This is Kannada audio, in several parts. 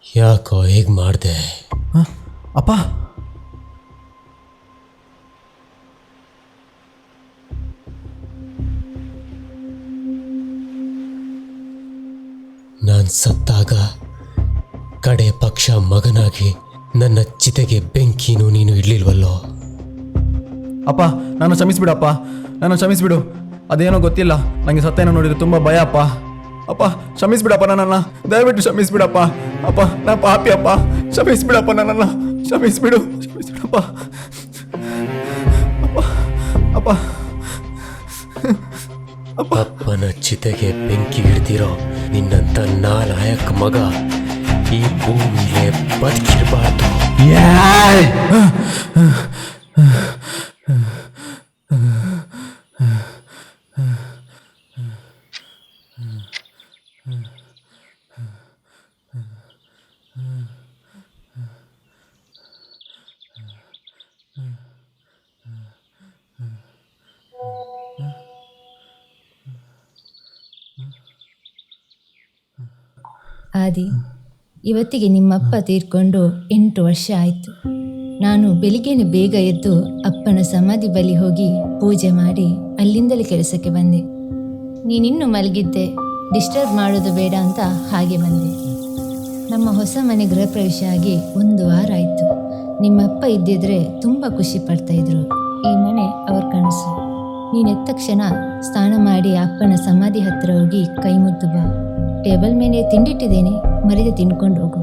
ಯಾಕೋ ಹೇಗೆ ಮಾಡಿದೆ? ಅಪ್ಪ ನಾನು ಸತ್ತಾಗ ಕಡೆ ಪಕ್ಷ ಮಗನಾಗಿ ನನ್ನ ಚಿತೆಗೆ ಬೆಂಕಿನೂ ನೀನು ಇಡ್ಲಿಲ್ವಲ್ಲೋ? ಅಪ್ಪ ನಾನು ಕ್ಷಮಿಸ್ಬಿಡಪ್ಪ, ನಾನು ಕ್ಷಮಿಸ್ಬಿಡು. ಅದೇನೋ ಗೊತ್ತಿಲ್ಲ, ನನಗೆ ಸತ್ತೇನೋ ನೋಡಿದ್ರೆ ತುಂಬ ಭಯ ಅಪ್ಪ. ಅಪ್ಪ ಕ್ಷಮಿಸ್ಬಿಡಪ್ಪ, ನನ್ನನ್ನು ದಯವಿಟ್ಟು ಕ್ಷಮಿಸ್ಬಿಡಪ್ಪ. ಅಪ್ಪ ನಾ ಪಾಪಿ ಅಪ್ಪ, ಕ್ಷಮಿಸ್ಬಿಡಪ್ಪ, ನನ್ನನ್ನು ಕ್ಷಮಿಸ್ಬಿಡಪ್ಪ. ಅಪ್ಪ ಅಪ್ಪ ಅಪ್ಪನ ಚಿತೆಗೆ ಬೆಂಕಿ ಹಿಡ್ದಿರೋ ನಿನ್ನಂತ ನಾಲಾಯಕ ಮಗ ಈ ಭೂಮಿಲೇ ಬದುಕಿರಬಾರ್ದು. ಆದಿ, ಇವತ್ತಿಗೆ ನಿಮ್ಮಪ್ಪ ತೀರ್ಕೊಂಡು 8 ವರ್ಷ ಆಯಿತು. ನಾನು ಬೆಳಿಗ್ಗೆನೆ ಬೇಗ ಎದ್ದು ಅಪ್ಪನ ಸಮಾಧಿ ಬಳಿ ಹೋಗಿ ಪೂಜೆ ಮಾಡಿ ಅಲ್ಲಿಂದಲೇ ಕೆಲಸಕ್ಕೆ ಬಂದೆ. ನೀನಿನ್ನೂ ಮಲಗಿದ್ದೆ, ಡಿಸ್ಟರ್ಬ್ ಮಾಡೋದು ಬೇಡ ಅಂತ ಹಾಗೆ ಬಂದೆ. ನಮ್ಮ ಹೊಸ ಮನೆ ಗೃಹ ಪ್ರವೇಶ ಆಗಿ 1 ವಾರ ಆಯಿತು. ನಿಮ್ಮಪ್ಪ ಇದ್ದಿದ್ರೆ ತುಂಬ ಖುಷಿ ಪಡ್ತಾಯಿದ್ರು. ಈ ಮನೆ ಅವ್ರ ಕನಸು. ನೀನೆದ್ದ ತಕ್ಷಣ ಸ್ನಾನ ಮಾಡಿ ಅಪ್ಪನ ಸಮಾಧಿ ಹತ್ತಿರ ಹೋಗಿ ಕೈ ಮುದ್ದು ಬಾ. ಟೇಬಲ್ ಮೇಲೆ ತಿಂಡಿಟ್ಟಿದ್ದೇನೆ, ಮರಿದೆ ತಿನ್ಕೊಂಡು ಹೋಗು.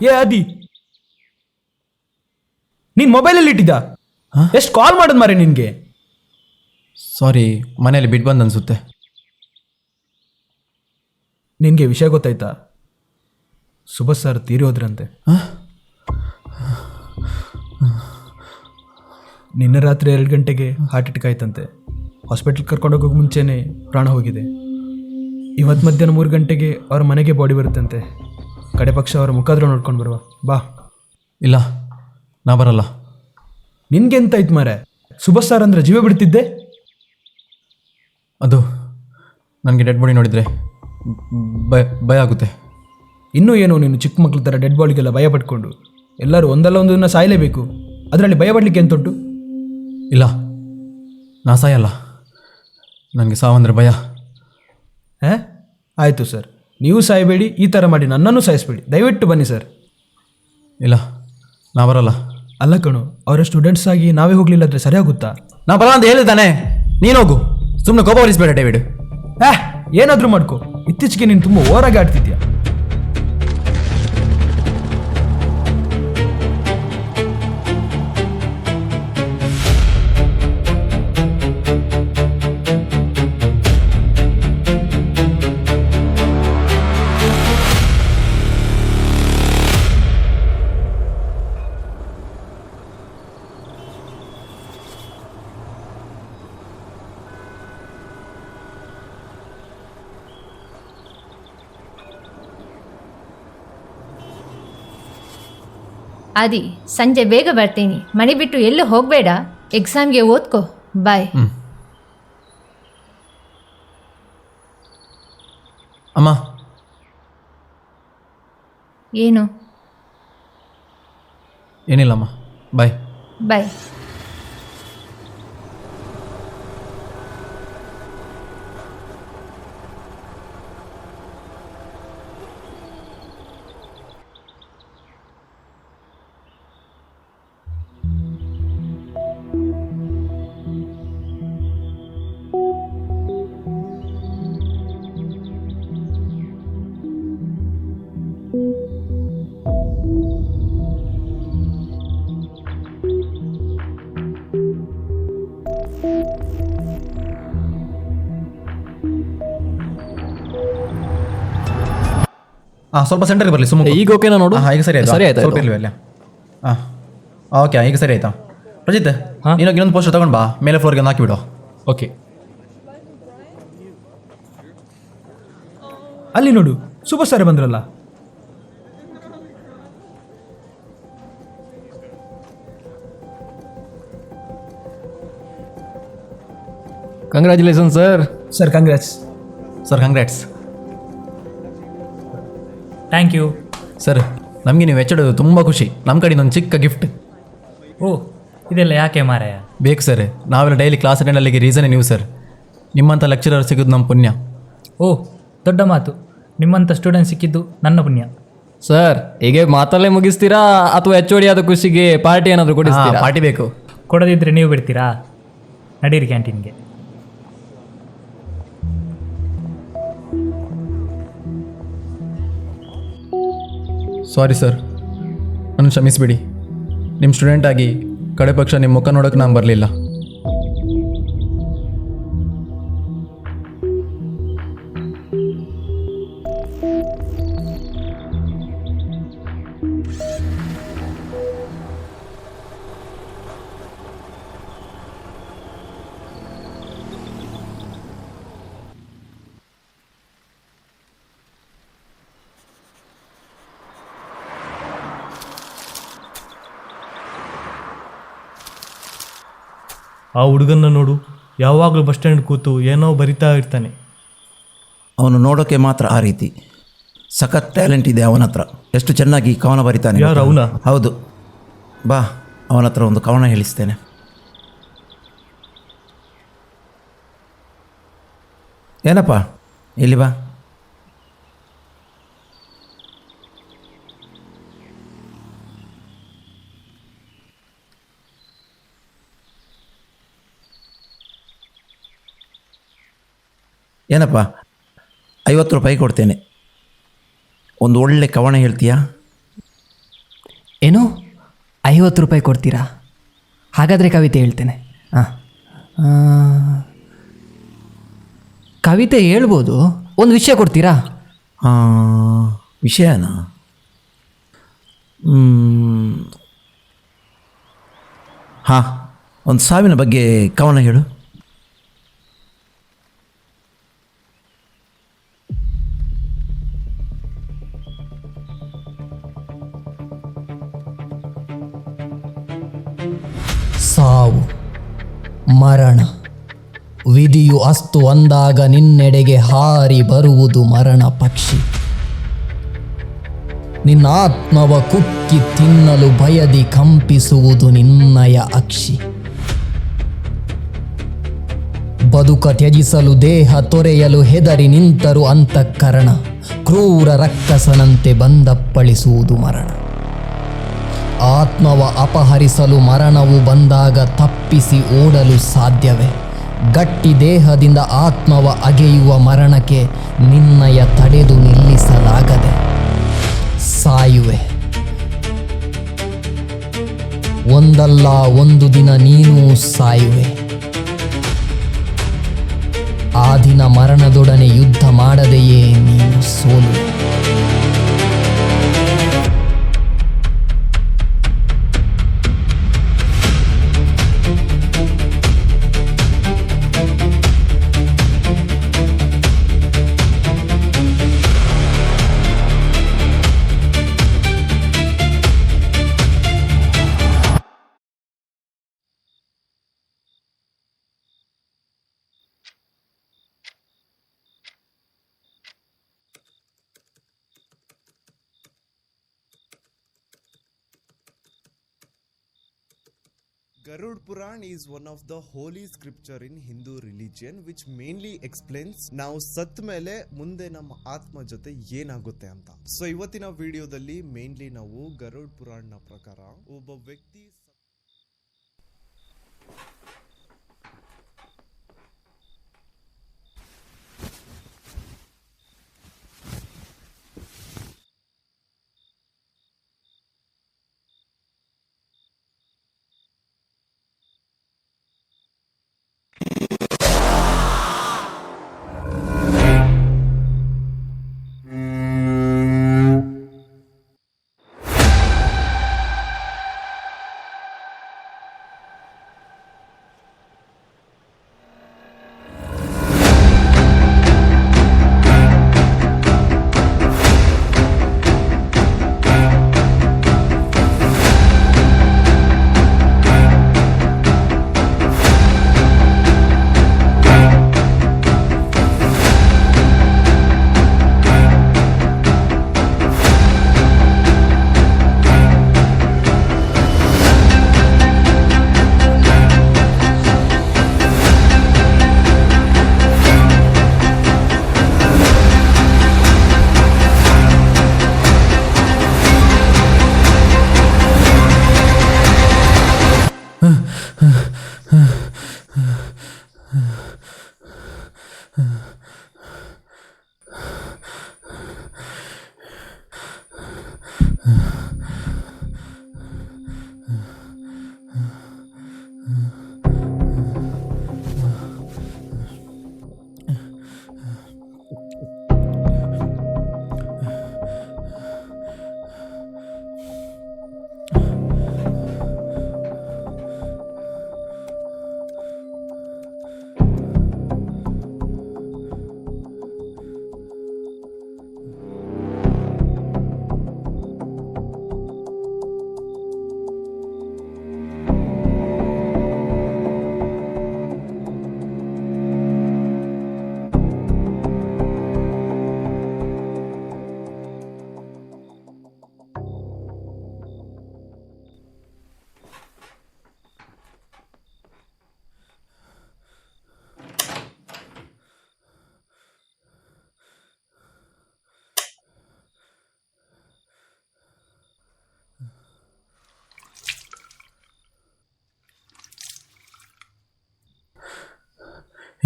ಏ ಆದಿ, ನೀನ್ ಮೊಬೈಲಲ್ಲಿ ಇಟ್ಟಿದ್ದ? ಎಷ್ಟು ಕಾಲ್ ಮಾಡೋದು ಮಾರೆ ನಿನ್ಗೆ? ಸಾರಿ, ಮನೆಯಲ್ಲಿ ಬಿಟ್ಟು ಬಂದು ಅನ್ಸುತ್ತೆ. ನಿನ್ಗೆ ವಿಷಯ ಗೊತ್ತಾಯ್ತಾ? ಸುಭಾಷ್ ಸರ್ ತೀರೋದ್ರಂತೆ. ನಿನ್ನೆ ರಾತ್ರಿ 2 ಗಂಟೆಗೆ ಹಾರ್ಟ್ ಅಟ್ಯಾಕ್ ಆಯ್ತಂತೆ. ಹಾಸ್ಪಿಟ್ಲ್ ಕರ್ಕೊಂಡೋಗೋಕೆ ಮುಂಚೆನೆ ಪ್ರಾಣ ಹೋಗಿದೆ. ಇವತ್ತು ಮಧ್ಯಾಹ್ನ 3 ಗಂಟೆಗೆ ಅವ್ರ ಮನೆಗೆ ಬಾಡಿ ಬರುತ್ತಂತೆ. ಕಡೆ ಪಕ್ಷ ಅವರ ಮುಖಾದ್ರೂ ನೋಡ್ಕೊಂಡು ಬರುವ ಬಾ. ಇಲ್ಲ, ನಾ ಬರಲ್ಲ. ನಿನ್ಗೆ ಎಂತಾಯ್ತು ಮಾರೆ? ಸುಭಾಷ್ ಸರ್ ಅಂದರೆ ಜೀವ ಬಿಡ್ತಿದ್ದೆ. ಅದು ನನಗೆ ಡೆಡ್ ಬಾಡಿ ನೋಡಿದರೆ ಭಯ ಆಗುತ್ತೆ. ಇನ್ನೂ ಏನು ನೀನು ಚಿಕ್ಕ ಮಕ್ಳ ಥರ ಡೆಡ್ ಬಾಡಿಗೆಲ್ಲ ಭಯ ಪಟ್ಕೊಂಡು? ಎಲ್ಲರೂ ಒಂದಲ್ಲ ಒಂದು ದಿನ ಸಾಯಲೇಬೇಕು, ಅದರಲ್ಲಿ ಭಯ ಪಡಲಿಕ್ಕೆ ಎಂತುಂಟು? ಇಲ್ಲ, ನಾ ಸಾಯಲ್ಲ. ನನಗೆ ಸಾವಂದ್ರೆ ಭಯ. ಆಯಿತು ಸರ್, ನೀವು ಸಾಯಬೇಡಿ, ಈ ಥರ ಮಾಡಿ ನನ್ನನ್ನು ಸಾಯಿಸ್ಬೇಡಿ, ದಯವಿಟ್ಟು ಬನ್ನಿ ಸರ್. ಇಲ್ಲ, ನಾ ಬರಲ್ಲ. ಅಲ್ಲ ಕಣು, ಅವರ ಸ್ಟೂಡೆಂಟ್ಸ್ ಆಗಿ ನಾವೇ ಹೋಗಲಿಲ್ಲ ಅಂದರೆ ಸರಿಯಾಗುತ್ತಾ? ನಾ ಬರಲ್ಲ ಅಂತ ಹೇಳಿದ್ದಾನೆ. ನೀನು ಹೋಗು, ಸುಮ್ಮನೆ ಕೋಪ ಹೊರಿಸಬೇಡ ಡೇವಿಡ್. ಏನಾದರೂ ಮಾಡ್ಕೊ, ಇತ್ತೀಚೆಗೆ ನೀನು ತುಂಬ ಓವರಾಗಿ ಆಡ್ತಿದ್ಯಾ. ಆದಿ, ಸಂಜೆ ಬೇಗ ಬರ್ತೀನಿ. ಮನೆ ಬಿಟ್ಟು ಎಲ್ಲೂ ಹೋಗಬೇಡ. ಎಕ್ಸಾಮ್ಗೆ ಓದ್ಕೋ. ಬಾಯ್. ಅಮ್ಮ, ಏನು? ಏನಿಲ್ಲಮ್ಮ, ಬಾಯ್. ಬಾಯ್. ಹಾಂ, ಸ್ವಲ್ಪ ಸೆಂಟರ್ಗೆ ಬರಲಿ ಸುಮ್ಮ. ಈಗ ಓಕೆನಾ ನೋಡು. ಹಾಂ, ಈಗ ಸರಿ ಆಯ್ತು. ಸರಿ ಆಯ್ತು, ಸ್ವಲ್ಪ ಆಯ್ತು. ಇಲ್ವೇ ಅಲ್ಲ? ಹಾಂ, ಓಕೆ, ಈಗ ಸರಿ ಆಯ್ತಾ? ರಜಿತ್, ಹಾಂ? ನೀನು ಇನ್ನೊಂದು ಪೋಸ್ಟರ್ ತಗೊಂಡು ಬಾ, ಮೇಲೆ ಫ್ಲೋರ್ಗೆ ಒಂದು ಹಾಕಿಬಿಡು. ಓಕೆ. ಅಲ್ಲಿ ನೋಡು, ಸೂಪರ್ ಸ್ಟಾರ್ ಬಂದ್ರಲ್ಲ. Congratulation sir. Sir congrats. Sir, congrats. Thank you. Sir, ನಮಗೆ ನೀವು ಹೆಚ್ಚಿಡೋದು ತುಂಬ ಖುಷಿ. ನಮ್ಮ ಕಡೆಯಿಂದ ಒಂದು ಚಿಕ್ಕ ಗಿಫ್ಟ್ ಓ, ಇದೆಲ್ಲ ಯಾಕೆ ಮಾರಾಯ? ಬೇಕು ಸರ್. ನಾವೆಲ್ಲ ಡೈಲಿ ಕ್ಲಾಸ್ ಅಟೆಂಡ್ ಅಲ್ಲಿಗೆ ರೀಸನೇ ನೀವು ಸರ್. ನಿಮ್ಮಂಥ ಲೆಕ್ಚರರ್ ಸಿಗೋದು ನಮ್ಮ ಪುಣ್ಯ. ಓ, ದೊಡ್ಡ ಮಾತು. ನಿಮ್ಮಂಥ ಸ್ಟೂಡೆಂಟ್ ಸಿಕ್ಕಿದ್ದು ನನ್ನ ಪುಣ್ಯ. ಸರ್, ಹೀಗೆ ಮಾತಲ್ಲೇ ಮುಗಿಸ್ತೀರಾ ಅಥವಾ HOD ಆದ ಖುಷಿಗೆ ಪಾರ್ಟಿ ಏನಾದರೂ ಕೊಡಿಸ್ತೀರಾ? ಪಾರ್ಟಿ ಬೇಕು. ಕೊಡದಿದ್ದರೆ ನೀವು ಬಿಡ್ತೀರಾ? ನಡೀರಿ ಕ್ಯಾಂಟೀನ್ಗೆ. ಸಾರಿ ಸರ್, ನನ್ನ ಕ್ಷಮಿಸಿಬಿಡಿ. ನಿಮ್ಮ ಸ್ಟೂಡೆಂಟಾಗಿ ಕಡೆ ಪಕ್ಷ ನಿಮ್ಮ ಮುಖ ನೋಡೋಕೆ ನಾನು ಬರಲಿಲ್ಲ. ಆ ಹುಡುಗನ್ನ ನೋಡು, ಯಾವಾಗಲೂ ಬಸ್ ಸ್ಟ್ಯಾಂಡ್ ಕೂತು ಏನೋ ಬರಿತಾ ಇರ್ತಾನೆ. ಅವನು ನೋಡೋಕ್ಕೆ ಮಾತ್ರ ಆ ರೀತಿ. ಸಖತ್ ಟ್ಯಾಲೆಂಟ್ ಇದೆ ಅವನ ಹತ್ರ. ಎಷ್ಟು ಚೆನ್ನಾಗಿ ಕವನ ಬರಿತಾನೆ. ಯಾರು, ಅವನಾ? ಹೌದು, ಬಾ ಅವನ ಹತ್ರ ಒಂದು ಕವನ ಹೇಳಿಸ್ತೇನೆ. ಏನಪ್ಪ, ಇಲ್ಲಿ ಬಾ. ಏನಪ್ಪ, 50 ರೂಪಾಯಿ ಕೊಡ್ತೇನೆ. ಒಂದು ಒಳ್ಳೆ ಕವನ ಹೇಳ್ತೀಯಾ? ಏನು 50 ರೂಪಾಯಿ ಕೊಡ್ತೀರಾ? ಹಾಗಾದರೆ ಕವಿತೆ ಹೇಳ್ತೇನೆ. ಕವಿತೆ ಹೇಳ್ಬೋದು, ಒಂದು ವಿಷಯ ಕೊಡ್ತೀರಾ? ವಿಷಯನಾ? ಹಾಂ, ಒಂದು ಸಾವಿನ ಬಗ್ಗೆ ಕವನ ಹೇಳು. ಸಾವು, ಮರಣ, ವಿಧಿಯು ಅಸ್ತು ಅಂದಾಗ ನಿನ್ನೆಡೆಗೆ ಹಾರಿ ಬರುವುದು ಮರಣ ಪಕ್ಷಿ. ನಿನ್ನ ಆತ್ಮವ ಕುಕ್ಕಿ ತಿನ್ನಲು ಭಯದಿ ಕಂಪಿಸುವುದು ನಿನ್ನಯ ಅಕ್ಷಿ. ಬದುಕ ತ್ಯಜಿಸಲು ದೇಹ ತೊರೆಯಲು ಹೆದರಿ ನಿಂತರು ಅಂತಃಕರಣ. ಕ್ರೂರ ರಕ್ಕಸನಂತೆ ಬಂದಪ್ಪಳಿಸುವುದು ಮರಣ. ಆತ್ಮವ ಅಪಹರಿಸಲು ಮರಣವು ಬಂದಾಗ ತಪ್ಪಿಸಿ ಓಡಲು ಸಾಧ್ಯವೇ? ಗಟ್ಟಿ ದೇಹದಿಂದ ಆತ್ಮವ ಅಗೆಯುವ ಮರಣಕ್ಕೆ ನಿನ್ನಯ ತಡೆದು ನಿಲ್ಲಿಸಲಾಗದೆ ಸಾಯುವೆ. ಒಂದಲ್ಲ ಒಂದು ದಿನ ನೀನೂ ಸಾಯುವೆ. ಆ ದಿನ ಮರಣದೊಡನೆ ಯುದ್ಧ ಮಾಡದೆಯೇ ನೀನು ಸೋಲುವೆ. Garud Puran is one of the holy scripture in Hindu religion which mainly explains ನಾವು ಸತ್ತ ಮೇಲೆ ಮುಂದೆ ನಮ್ಮ ಆತ್ಮ ಜೊತೆ ಏನಾಗುತ್ತೆ ಅಂತ. ಸೊ ಇವತ್ತಿನ ವಿಡಿಯೋದಲ್ಲಿ ಮೇನ್ಲಿ ನಾವು ಗರುಡ್ ಪುರಾಣ ಪ್ರಕಾರ ಒಬ್ಬ ವ್ಯಕ್ತಿ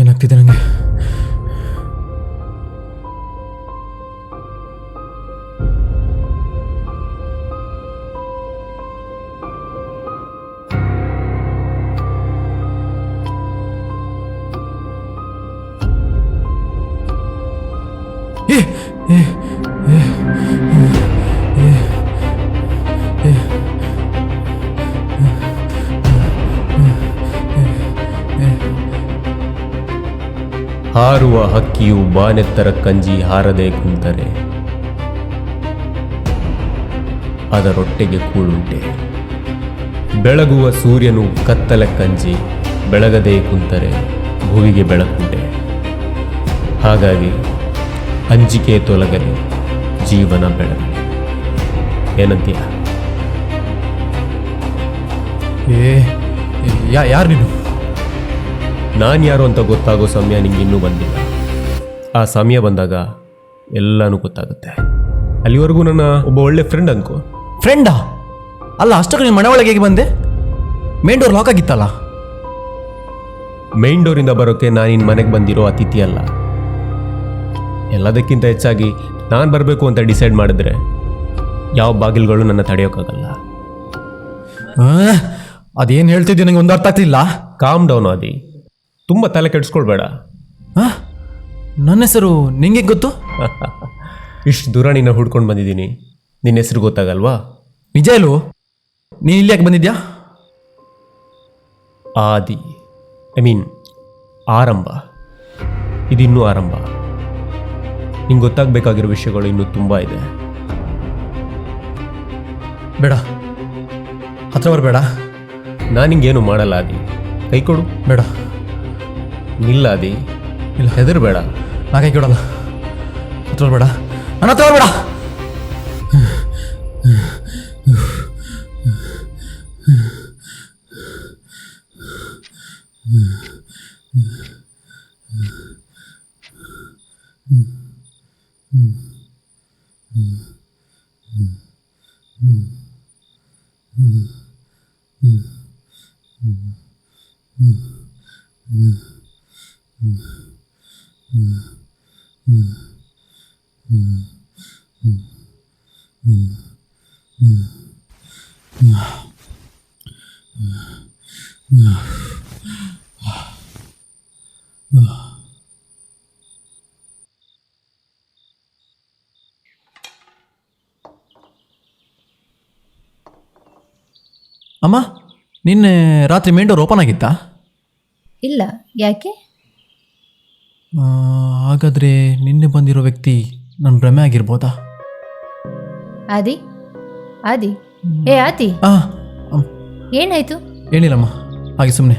ಏನಾಗ್ತಿದೆ ನನಗೆ? ಹಾರುವ ಹಕ್ಕಿಯು ಬಾನೆತ್ತರ ಕಂಜಿ ಹಾರದೆ ಕುಂತರೆ ಅದರೊಟ್ಟಿಗೆ ಕೂಳುಂಟೆ. ಬೆಳಗುವ ಸೂರ್ಯನು ಕತ್ತಲೆ ಕಂಜಿ ಬೆಳಗದೆ ಕುಂತರೆ ಭುವಿಗೆ ಬೆಳಕುಂಟೆ. ಹಾಗಾಗಿ ಅಂಜಿಕೆ ತೊಲಗಲಿ, ಜೀವನ ಬೆಳಗಲಿ. ಏನಂತೀಯ? ಯಾರು ನೀನು? ನಾನು ಯಾರು ಅಂತ ಗೊತ್ತಾಗೋ ಸಮಯ ನಿಂಗೆ ಇನ್ನೂ ಬಂದಿಲ್ಲ. ಆ ಸಮಯ ಬಂದಾಗ ಎಲ್ಲನೂ ಗೊತ್ತಾಗುತ್ತೆ. ಅಲ್ಲಿವರೆಗೂ ನನ್ನ ಒಬ್ಬ ಒಳ್ಳೆ ಫ್ರೆಂಡ್ ಅನ್ಕೋ. ಫ್ರೆಂಡಾ? ಅಲ್ಲ, ಅಷ್ಟಕ್ಕೆ ನೀನು ಮನೆ ಒಳಗೆ ಹೇಗೆ ಬಂದೆ? ಮೇನ್ ಡೋರ್ ಲಾಕ್ ಆಗಿತ್ತಲ್ಲ. ಮೈನ್ ಡೋರಿಂದ ಬರೋಕ್ಕೆ ನಾನು ನಿನ್ನ ಮನೆಗೆ ಬಂದಿರೋ ಅತಿಥಿ ಅಲ್ಲ. ಎಲ್ಲದಕ್ಕಿಂತ ಹೆಚ್ಚಾಗಿ ನಾನು ಬರಬೇಕು ಅಂತ ಡಿಸೈಡ್ ಮಾಡಿದ್ರೆ ಯಾವ ಬಾಗಿಲುಗಳು ನನ್ನ ತಡೆಯೋಕ್ಕಾಗಲ್ಲ. ಅದೇನು ಹೇಳ್ತಿದ್ದೆ ನನಗೆ ಒಂದು ಅರ್ಥ ಆಗ್ತಿಲ್ಲ. ಕಾಮ್ ಡೌನ್ ಆದಿ, ತುಂಬ ತಲೆ ಕೆಡಿಸ್ಕೊಳ್ಬೇಡ. ನನ್ನ ಹೆಸರು ನಿಂಗೆ ಗೊತ್ತು? ಇಷ್ಟು ದೂರ ನಿನ್ನ ಹುಡ್ಕೊಂಡು ಬಂದಿದ್ದೀನಿ, ನಿನ್ನ ಹೆಸರು ಗೊತ್ತಾಗಲ್ವಾ? ನಿಜ ಇಲ್ವೋ? ನೀನು ಇಲ್ಲಿ ಯಾಕೆ ಬಂದಿದ್ಯಾ? ಆದಿ, ಆರಂಭ. ಇದಿನ್ನೂ ಆರಂಭ. ನಿಂಗೆ ಗೊತ್ತಾಗಬೇಕಾಗಿರೋ ವಿಷಯಗಳು ಇನ್ನೂ ತುಂಬ ಇದೆ. ಬೇಡ, ಹತ್ರ ಬರಬೇಡ. ನಾನು ನಿಂಗೇನು ಮಾಡಲ್ಲ ಆದಿ, ಕೈ ಕೊಡು. ಬೇಡ. ನಿಲ್ಲ ಆದಿ, ಇಲ್ಲ, ಹೆದರ್ಬೇಡ. ನಾ ಕೈ ಕೊಡಲ್ಲ. ಹತ್ರ ಬರಬೇಡ, ನನ್ನ ಹತ್ರ ಬರಬೇಡ. ಅಮ್ಮ, ನಿನ್ನೆ ರಾತ್ರಿ ಮೇನ್ ಡೋರ್ ಓಪನ್ ಆಗಿತ್ತಾ? ಇಲ್ಲ, ಯಾಕೆ? ಹಾಗಾದರೆ ನಿನ್ನೆ ಬಂದಿರೋ ವ್ಯಕ್ತಿ ನನ್ನ ಭ್ರಮೆ ಆಗಿರ್ಬೋದಾ? ಆದಿ ಆದಿ ಏ ಆದಿ, ಏನಾಯ್ತು? ಏನಿಲ್ಲಮ್ಮ, ಹಾಗೆ ಸುಮ್ಮನೆ.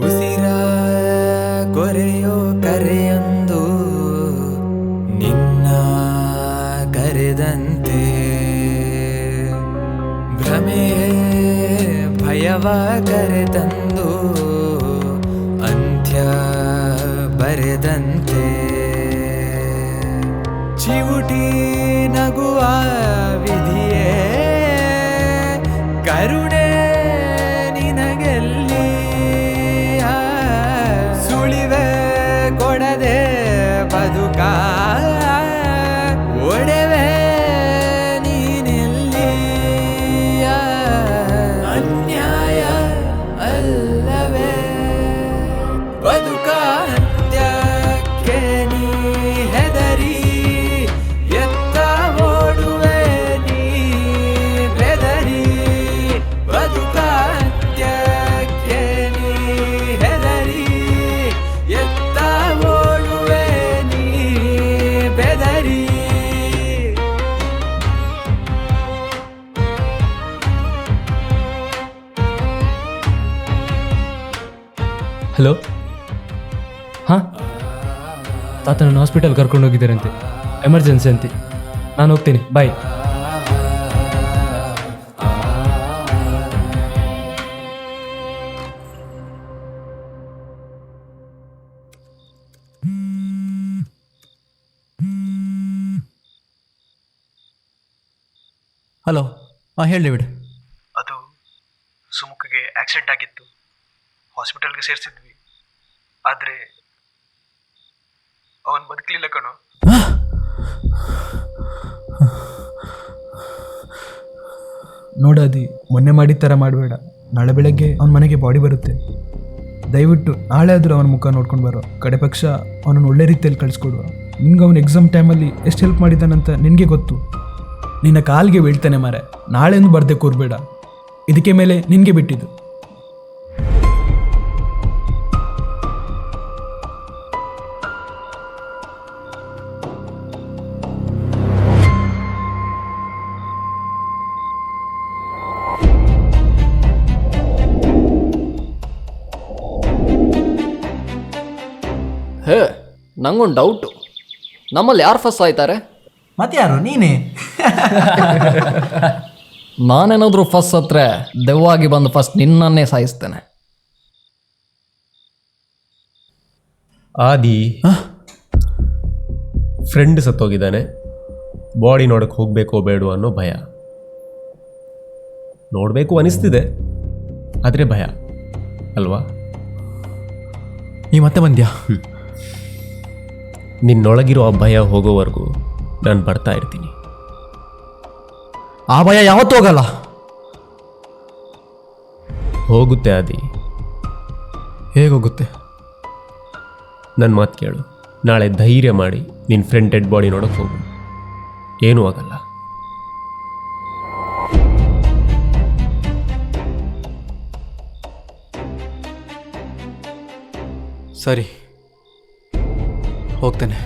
ಉಸಿರ ಕೊರೆಯೋ ಕರೆಯೊಂದು ನಿನ್ನ ಕರೆದಂತೆ, ಭ್ರಮೆಯೇ ಭಯವ ಕರೆತಂದು ಅಂತ್ಯ ಬರೆದಂತೆ, ಚಿವುಟಿ ನಗುವ ವಿಧಿಯೇ ಕರುಣೆ ನಿನಗೆಲ್ಲಿ, ಸುಳಿವೆ ಕೊಡದೆ ಬದುಕ ಒಡೆವೆ ನೀನೆಲ್ಲಿ, ಅನ್ಯಾಯ ಅಲ್ಲವೇ ಬದುಕ ಅಂತ್ಯಕ್ಕೆ ನೀ ಹೆದರಿ, ಎತ್ತ ಓಡುವೆ ನೀ ಬೆದರಿ, ಬದುಕ ಅಂತ್ಯಕ್ಕೆ ನೀ ಹೆದರಿ, ಎತ್ತ ಓಡುವೆ ನೀ ಬೆದರಿ. ಹಲೋ, ಹಾಂ, ತಾತನ ಹಾಸ್ಪಿಟಲ್ ಕರ್ಕೊಂಡು ಹೋಗಿದ್ದಾರಂತೆ, ಎಮರ್ಜೆನ್ಸಿ ಅಂತೆ. ನಾನು ಹೋಗ್ತೀನಿ, ಬಾಯ್. ಹಲೋ, ಹೇಳಿ ಡೇವಿಡ್. ಅದು ಸುಮುಖಗೆ ಆಕ್ಸಿಡೆಂಟ್ ಆಗಿತ್ತು, ಹಾಸ್ಪಿಟಲ್ಗೆ ಸೇರಿಸಿದ್ವಿ. ಆದರೆ ಅವನು ಬದುಕಲಿಲ್ಲ ಕಣೋ. ನೋಡಾದಿ, ಮೊನ್ನೆ ಮಾಡಿದ ಥರ ಮಾಡಬೇಡ. ನಾಳೆ ಬೆಳಗ್ಗೆ ಅವನ ಮನೆಗೆ ಬಾಡಿ ಬರುತ್ತೆ. ದಯವಿಟ್ಟು ನಾಳೆ ಆದರೂ ಅವನ ಮುಖ ನೋಡ್ಕೊಂಡು ಬರೋ. ಕಡೆ ಪಕ್ಷ ಅವನನ್ನು ಒಳ್ಳೆ ರೀತಿಯಲ್ಲಿ ಕಳಿಸ್ಕೊಡುವ. ನಿನ್ಗೆ ಅವನು ಎಕ್ಸಾಮ್ ಟೈಮಲ್ಲಿ ಎಷ್ಟು ಹೆಲ್ಪ್ ಮಾಡಿದ್ದಾನಂತ ನಿನಗೆ ಗೊತ್ತು. ನಿನ್ನ ಕಾಲಿಗೆ ಬೀಳ್ತಾನೆ ಮಾರೆ. ನಾಳೆಂದು ಬರ್ದೆ ಕೂರಬೇಡ. ಇದಕ್ಕೆ ಮೇಲೆ ನಿನಗೆ ಬಿಟ್ಟಿದ್ದು. ಹೇ, ನಂಗೊಂದು ಡೌಟು. ನಮ್ಮಲ್ಲಿ ಯಾರು ಫಸ್ಟ್ ಆಯ್ತಾರೆ? ಮತ್ತೆ ಯಾರು? ನೀನೇ. ನಾನೇನಾದರೂ ಫಸ್ಟ್ ಸತ್ರೆ ದೆವ್ವಾಗಿ ಬಂದು ಫಸ್ಟ್ ನಿನ್ನನ್ನೇ ಸಾಯಿಸ್ತೇನೆ. ಆದಿ ಫ್ರೆಂಡ್ ಸತ್ತೋಗಿದ್ದಾನೆ, ಬಾಡಿ ನೋಡಕ್ಕೆ ಹೋಗಬೇಕೋ ಬೇಡೋ ಅನ್ನೋ ಭಯ. ನೋಡಬೇಕು ಅನಿಸ್ತಿದೆ, ಆದರೆ ಭಯ ಅಲ್ವಾ? ಈ ಮತ್ತೆ ಬಂದ್ಯಾ? ನಿನ್ನೊಳಗಿರೋ ಆ ಭಯ ಹೋಗೋವರೆಗೂ ನಾನು ಬರ್ತಾ ಇರ್ತೀನಿ. ಆ ಭಯ ಯಾವತ್ತೂ ಹೋಗಲ್ಲ. ಹೋಗುತ್ತೆ ಆದಿ. ಹೇಗೋಗುತ್ತೆ? ನನ್ನ ಮಾತು ಕೇಳು. ನಾಳೆ ಧೈರ್ಯ ಮಾಡಿ ನಿನ್ನ ಫ್ರೆಂಡ್ ಡೆಡ್ ಬಾಡಿ ನೋಡೋಕೆ ಹೋಗು, ಏನೂ ಆಗಲ್ಲ. ಸರಿ, ಹೋಗ್ತೇನೆ.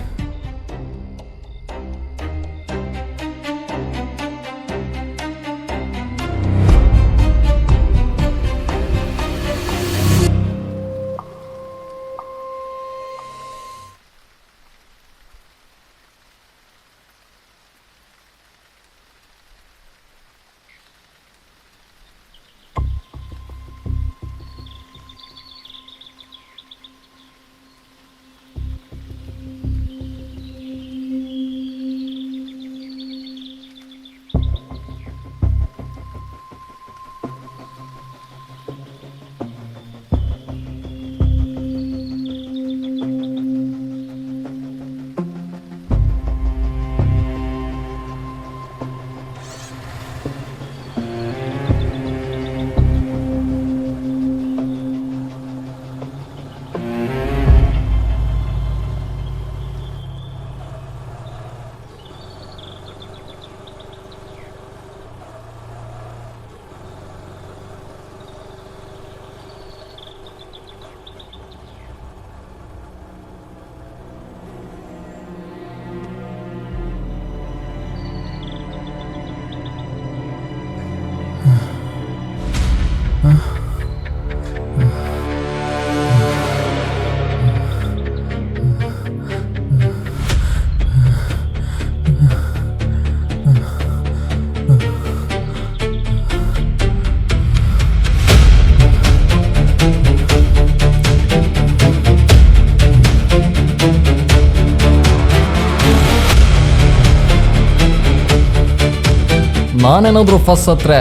ನಾನೇನಾದರೂ ಫಸ್ಟ್ ಸತ್ರೆ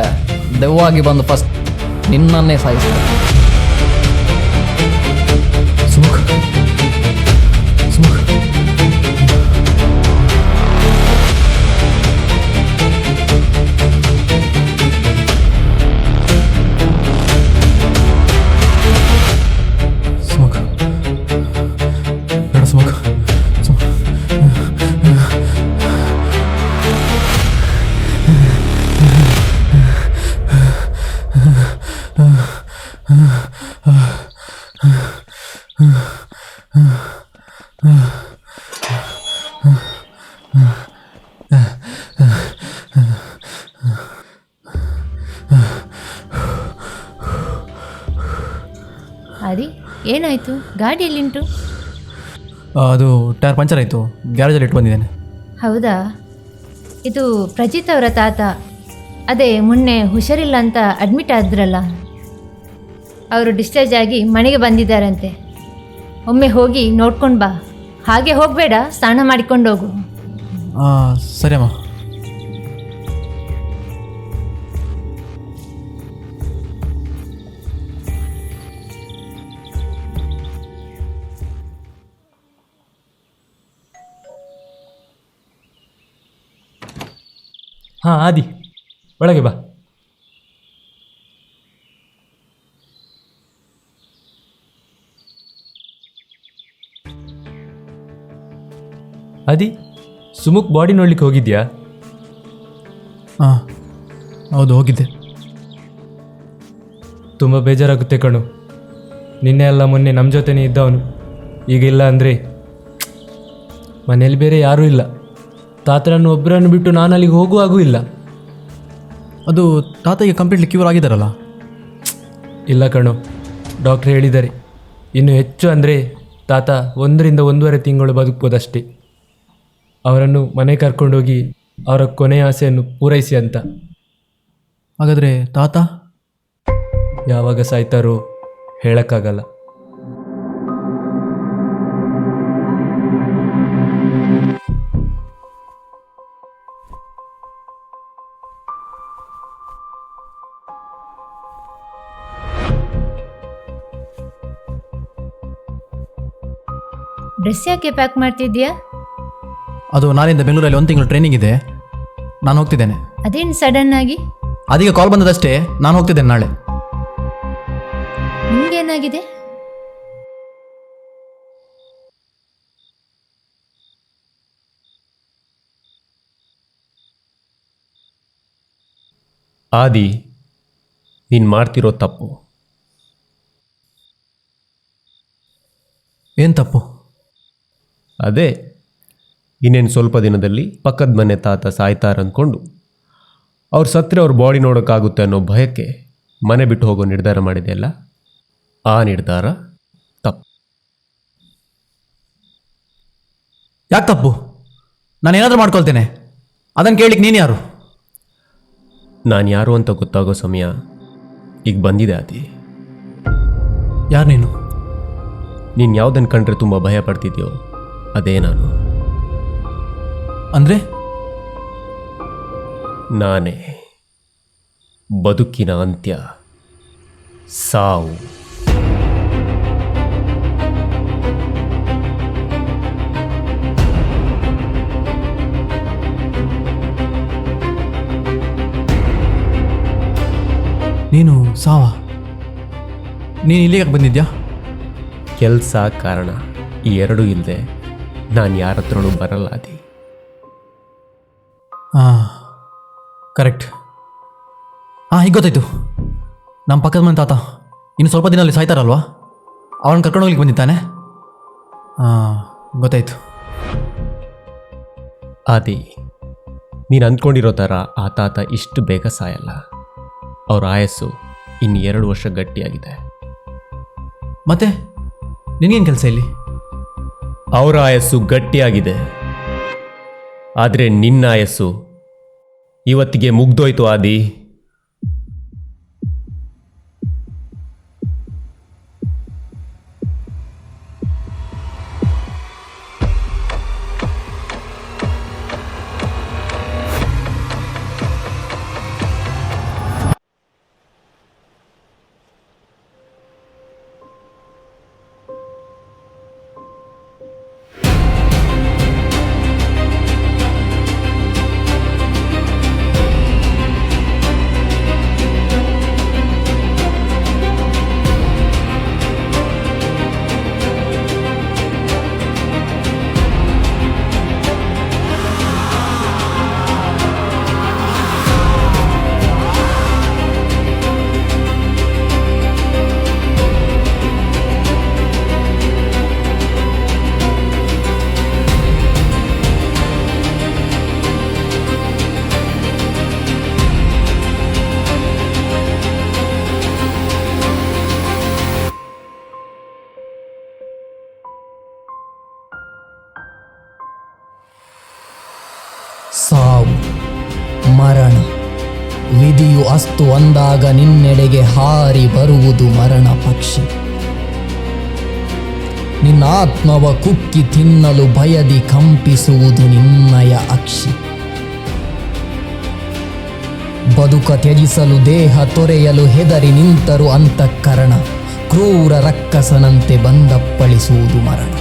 ದೆವ್ವಾಗಿ ಬಂದು ಫಸ್ಟ್ ನಿನ್ನನ್ನೇ ಸಾಯಿಸ್ತಾರೆ. ಸುಮುಖ್ ಸುಮುಖ್ ಸುಮುಖ್ ಬೇಡ ಸುಮುಖ್ ಅರಿ ಏನಾಯಿತು? ಗಾಡಿ ಎಲ್ಲಿಂಟು? ಅದು ಟೈರ್ ಪಂಚರ್ ಆಯಿತು, ಗ್ಯಾರೇಜಲ್ಲಿ ಇಟ್ಟು ಬಂದಿದ್ದೇನೆ. ಹೌದಾ? ಇದು ಪ್ರಜಿತ್ ಅವರ ತಾತ. ಅದೇ ಮೊನ್ನೆ ಹುಷಾರಿಲ್ಲ ಅಂತ ಅಡ್ಮಿಟ್ ಆದ್ರಲ್ಲ, ಅವರು ಡಿಸ್ಚಾರ್ಜ್ ಆಗಿ ಮನೆಗೆ ಬಂದಿದ್ದಾರಂತೆ. ಒಮ್ಮೆ ಹೋಗಿ ನೋಡ್ಕೊಂಡು ಬಾ. ಹಾಗೆ ಹೋಗಬೇಡ, ಸ್ನಾನ ಮಾಡಿಕೊಂಡು ಹೋಗು. ಸರಿ ಅಮ್ಮ. ಹಾಂ ಆದಿ, ಒಳಗೆ ಬಾ. ಆದಿ, ಸುಮುಖ್ ಬಾಡಿ ನೋಡ್ಲಿಕ್ಕೆ ಹೋಗಿದ್ಯಾ? ಹಾಂ ಹೌದು, ಹೋಗಿದ್ದೆ. ತುಂಬ ಬೇಜಾರಾಗುತ್ತೆ ಕಣು. ನಿನ್ನೆ ಅಲ್ಲ ಮೊನ್ನೆ ನಮ್ಮ ಜೊತೆನೇ ಇದ್ದವನು, ಈಗ ಇಲ್ಲ ಅಂದರೆ ಮನೇಲಿ ಬೇರೆ ಯಾರೂ ಇಲ್ಲ. ತಾತನನ್ನು ಒಬ್ಬರನ್ನು ಬಿಟ್ಟು ನಾನು ಅಲ್ಲಿಗೆ ಹೋಗುವಾಗೂ ಇಲ್ಲ. ಅದು ತಾತಗೆ ಕಂಪ್ಲೀಟ್ಲಿ ಕ್ಯೂರ್ ಆಗಿದ್ದಾರಲ್ಲ? ಇಲ್ಲ ಕಣು, ಡಾಕ್ಟ್ರ್ ಹೇಳಿದ್ದಾರೆ ಇನ್ನು ಹೆಚ್ಚು ಅಂದರೆ ತಾತ 1 ರಿಂದ 1.5 ತಿಂಗಳು ಬದುಕ್ಬೋದಷ್ಟೇ. ಅವರನ್ನು ಮನೆ ಕರ್ಕೊಂಡೋಗಿ ಅವರ ಕೊನೆಯ ಆಸೆಯನ್ನು ಪೂರೈಸಿ ಅಂತ. ಹಾಗಾದರೆ ತಾತ ಯಾವಾಗ ಸಾಯ್ತಾರೋ ಹೇಳೋಕ್ಕಾಗಲ್ಲ. ಡ್ರೆಸ್ ಯಾಕೆ ಪ್ಯಾಕ್ ಮಾಡ್ತಿದ್ಯಾ? ಅದು ನಾಳಿಂದ ಬೆಂಗಳೂರಲ್ಲಿ 1 ತಿಂಗಳು ಟ್ರೈನಿಂಗ್ ಇದೆ, ನಾನು ಹೋಗ್ತಿದ್ದೇನೆ. ಅದೇನು ಸಡನ್ ಆಗಿ? ಅದೀಗ ಕಾಲ್ ಬಂದದಷ್ಟೇ, ನಾನು ಹೋಗ್ತಿದ್ದೇನೆ ನಾಳೆ. ನಿಮಗೇನಾಗಿದೆ? ಆದಿ, ನೀನು ಮಾಡ್ತಿರೋ ತಪ್ಪು. ಏನು ತಪ್ಪು? ಅದೇ, ಇನ್ನೇನು ಸ್ವಲ್ಪ ದಿನದಲ್ಲಿ ಪಕ್ಕದ ಮನೆ ತಾತ ಸಾಯ್ತಾರೆ ಅಂದ್ಕೊಂಡು ಅವ್ರು ಸತ್ತರೆ ಅವ್ರ ಬಾಡಿ ನೋಡೋಕ್ಕಾಗುತ್ತೆ ಅನ್ನೋ ಭಯಕ್ಕೆ ಮನೆ ಬಿಟ್ಟು ಹೋಗೋ ನಿರ್ಧಾರ ಮಾಡಿದೆಯಲ್ಲ, ಆ ನಿರ್ಧಾರ ತಪ್ಪು. ಯಾಕೆ ತಪ್ಪು? ನಾನು ಏನಾದರೂ ಮಾಡ್ಕೊಳ್ತೇನೆ, ಅದನ್ನು ಕೇಳಲಿಕ್ಕೆ ನೀನು ಯಾರು? ನಾನು ಯಾರು ಅಂತ ಗೊತ್ತಾಗೋ ಸಮಯ ಈಗ ಬಂದಿದೆ ಆದಿ. ಯಾರು ನೀನು? ನೀನು ಯಾವುದನ್ನು ಕಂಡ್ರೆ ತುಂಬ ಭಯ ಪಡ್ತಿದ್ಯೋ ಅದೇ ನಾನು. ಅಂದರೆ ನಾನೇ ಬದುಕಿನ ಅಂತ್ಯ, ಸಾವು. ನೀನು ಸಾವ? ನೀನು ಇಲ್ಲಿಗೆ ಬಂದಿದ್ಯಾ? ಕೆಲಸ ಕಾರಣ ಈ ಎರಡೂ ಇಲ್ಲದೆ ನಾನು ಯಾರ ಹತ್ರನೂ ಬರಲ್ಲ ಆದಿ. ಹಾಂ ಕರೆಕ್ಟ್. ಈಗ ಗೊತ್ತಾಯ್ತು. ನಮ್ಮ ಪಕ್ಕದ ಮನೆ ತಾತ ಇನ್ನು ಸ್ವಲ್ಪ ದಿನದಲ್ಲಿ ಸಾಯ್ತಾರಲ್ವಾ, ಅವನು ಕರ್ಕೊಂಡು ಹೋಗ್ಲಿಕ್ಕೆ ಬಂದಿದ್ದಾನೆ. ಗೊತ್ತಾಯ್ತು. ಆದಿ, ನೀನು ಅಂದ್ಕೊಂಡಿರೋ ಥರ ಆ ತಾತ ಇಷ್ಟು ಬೇಗ ಸಾಯಲ್ಲ. ಅವ್ರ ಆಯಸ್ಸು ಇನ್ನು 2 ವರ್ಷ ಗಟ್ಟಿಯಾಗಿದೆ. ಮತ್ತೆ ನಿನಗೇನು ಕೆಲಸ ಇಲ್ಲಿ? ಅವರ ಆಯಸ್ಸು ಗಟ್ಟಿಯಾಗಿದೆ, ಆದರೆ ನಿನ್ನ ಆಯಸ್ಸು ಇವತ್ತಿಗೆ ಮುಗ್ದೋಯ್ತು ಆದಿ. ಮರಣ. ವಿಧಿಯು ಅಸ್ತು ಅಂದಾಗ ನಿನ್ನೆಡೆಗೆ ಹಾರಿ ಬರುವುದು ಮರಣ ಪಕ್ಷಿ. ನಿನ್ನ ಆತ್ಮವ ಕುಕ್ಕಿ ತಿನ್ನಲು ಭಯದಿ ಕಂಪಿಸುವುದು ನಿನ್ನಯ ಅಕ್ಷಿ. ಬದುಕ ತ್ಯಜಿಸಲು ದೇಹ ತೊರೆಯಲು ಹೆದರಿ ನಿಂತರು ಅಂತಃಕರಣ. ಕ್ರೂರ ರಕ್ಕಸನಂತೆ ಬಂದಪ್ಪಳಿಸುವುದು ಮರಣ.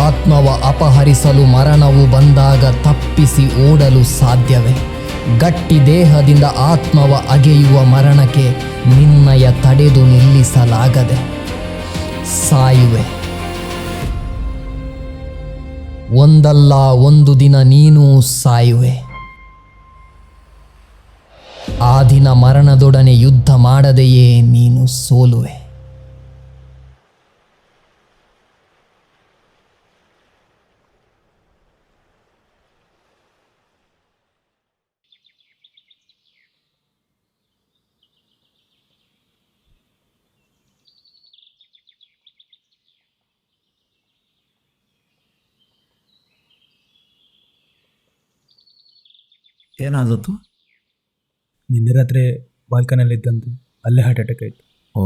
ಆತ್ಮವ ಅಪಹರಿಸಲು ಮರಣವು ಬಂದಾಗ ತಪ್ಪಿಸಿ ಓಡಲು ಸಾಧ್ಯವೇ? ಗಟ್ಟಿ ದೇಹದಿಂದ ಆತ್ಮವ ಅಗೆಯುವ ಮರಣಕ್ಕೆ ನಿನ್ನಯ ತಡೆದು ನಿಲ್ಲಿಸಲಾಗದೆ ಸಾಯುವೆ. ಒಂದಲ್ಲ ಒಂದು ದಿನ ನೀನೂ ಸಾಯುವೆ. ಆ ದಿನ ಮರಣದೊಡನೆ ಯುದ್ಧ ಮಾಡದೆಯೇ ನೀನು ಸೋಲುವೆ. ಏನಾದದ್ದು? ನಿನ್ನೆ ರಾತ್ರಿ ಬಾಲ್ಕನಿಯಲ್ಲಿ ಇದ್ದಂತೆ ಅಲ್ಲೇ ಹಾರ್ಟ್ ಅಟ್ಯಾಕ್ ಆಯಿತು. ಓ,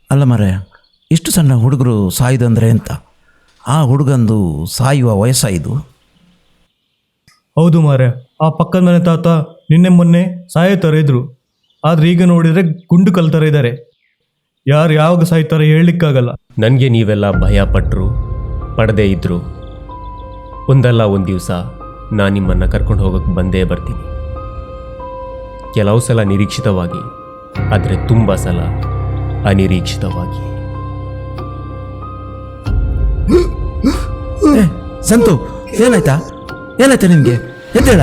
ಅಲ್ಲ ಮರೆಯ, ಇಷ್ಟು ಸಣ್ಣ ಹುಡುಗರು ಸಾಯುದಂದ್ರೆ ಎಂತ? ಆ ಹುಡುಗಂದು ಸಾಯುವ ವಯಸ್ಸಾಯಿತು. ಹೌದು ಮಾರ್ರೆ, ಆ ಪಕ್ಕದ ಮನೆ ತಾತ ನಿನ್ನೆ ಮೊನ್ನೆ ಸಾಯೋ ಥರ ಇದ್ರು. ಆದರೆ ಈಗ ನೋಡಿದರೆ ಗುಂಡು ಕಲ್ ಥರ ಇದ್ದಾರೆ. ಯಾರು ಯಾವಾಗ ಸಾಯ್ತಾರೆ ಹೇಳಲಿಕ್ಕಾಗಲ್ಲ. ನನಗೆ ನೀವೆಲ್ಲ ಭಯ ಪಟ್ಟರು ಪಡದೇ ಇದ್ದರು ಒಂದಲ್ಲ ಒಂದು ದಿವಸ ನಾನು ನಿಮ್ಮನ್ನು ಕರ್ಕೊಂಡು ಹೋಗೋಕ್ಕೆ ಬಂದೇ ಬರ್ತೀನಿ. ಕೆಲವು ಸಲ ನಿರೀಕ್ಷಿತವಾಗಿ, ಆದರೆ ತುಂಬ ಸಲ ಅನಿರೀಕ್ಷಿತವಾಗಿ. ಸಂತು, ಏನಾಯ್ತಾ? ಏನಾಯ್ತಾ ನಿನಗೆ? ಎದ್ದೇಳ.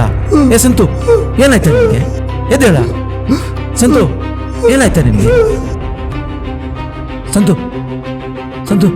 ಸಂತು, ಏನಾಯ್ತಾ ನಿನಗೆ? ಎದ್ದೇಳ. ಸಂತು, ಏನಾಯ್ತಾ ನಿನಗೆ? ಸಂತು, ಸಂತು,